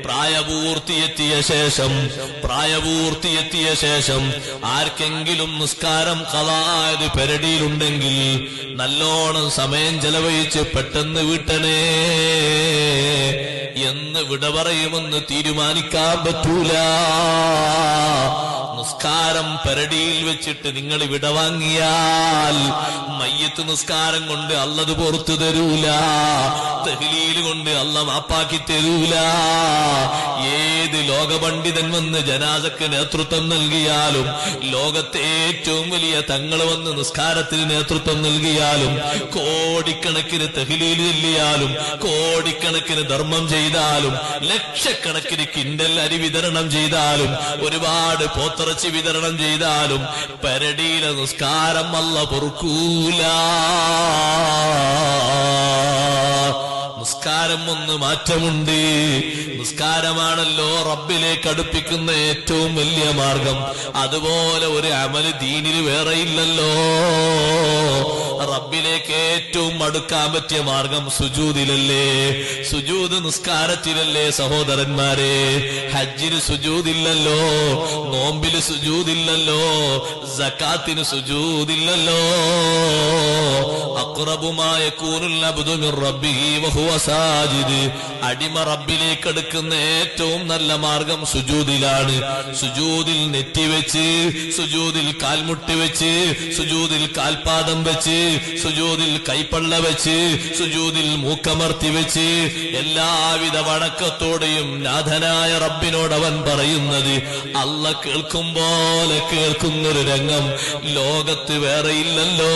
പ്രായപൂർത്തിയെത്തിയ ശേഷം ആർക്കെങ്കിലും നിസ്കാരം ഖളായത് പെരടിയിലുണ്ടെങ്കിൽ നല്ലോണം സമയം ചെലവഴിച്ച് പെട്ടെന്ന് വീട്ടണേ എന്ന് വിട പറയുമെന്ന് തീരുമാനിക്കാൻ പറ്റൂല. നിസ്കാരം പെരടിയിൽ വെച്ചിട്ട് നിങ്ങൾ വിട വാങ്ങിയാൽ മയ്യത്ത് നിസ്കാരം കൊണ്ട് അല്ലത് പുറത്തു തരൂല, തഹ്ലീൽ കൊണ്ട് അല്ല മാപ്പാക്കി തരൂല. ഏത് ലോകപണ്ഡിതൻ വന്ന് ജനാസക്ക് നേതൃത്വം നൽകിയാലും, ലോകത്തെ ഏറ്റവും വലിയ തങ്ങൾ വന്ന് നിസ്കാരത്തിന് നേതൃത്വം നൽകിയാലും, കോടിക്കണക്കിന് തഹ്ലീൽ ചൊല്ലിയാലും, കോടിക്കണക്കിന് ധർമ്മം ചെയ്താലും, ലക്ഷക്കണക്കിന് കിൻഡൽ അരി വിതരണം ചെയ്താലും, ഒരുപാട് പോത്തിറച്ചി വിതരണം ചെയ്താലും പെരടിയിലെ നിസ്കാരം അല്ല പൊറുക്കൂല. നിസ്കാരം ഒന്ന് മാറ്റമുണ്ട്. നിസ്കാരമാണല്ലോ റബ്ബിലേക്ക് അടുപ്പിക്കുന്ന ഏറ്റവും വലിയ മാർഗം. അതുപോലെ ഒരു അമല് ദീനിൽ വേറെ ഇല്ലല്ലോ. റബ്ബിലേക്ക് ഏറ്റവും അടുക്കാൻ പറ്റിയ മാർഗം സുജൂദിലല്ലേ? സുജൂദ് നിസ്കാരത്തിലല്ലേ സഹോദരന്മാരെ? ഹജ്ജിന് സുജൂദില്ലല്ലോ, നോമ്പില് സുജൂദില്ലല്ലോ, സകാത്തിന് സുജൂദില്ലല്ലോ. അഖ്റബുമാ യകൂനുൽ അബ്ദു മിർ റബ്ബിഹി വഹുവ സാജിദ്. അടിമ റബ്ബിലേക്ക് അടുക്കുന്ന ഏറ്റവും നല്ല മാർഗം സുജൂദിലാണ്. സുജൂദിൽ നെറ്റിവെച്ച്, സുജൂദിൽ കാൽമുട്ടി വെച്ച്, സുജൂദിൽ കാൽപാദം വെച്ച്, സുജൂദിൽ കൈപ്പള്ള വെച്ച്, സുജൂദിൽ മൂക്കമർത്തി വെച്ച്, എല്ലാവിധ വണക്കത്തോടെയും നാഥനായ റബ്ബിനോട് അവൻ പറയുന്നത് അല്ല കേൾക്കും പോലെ കേൾക്കുന്നൊരു രംഗം ലോകത്ത് വേറെയില്ലല്ലോ.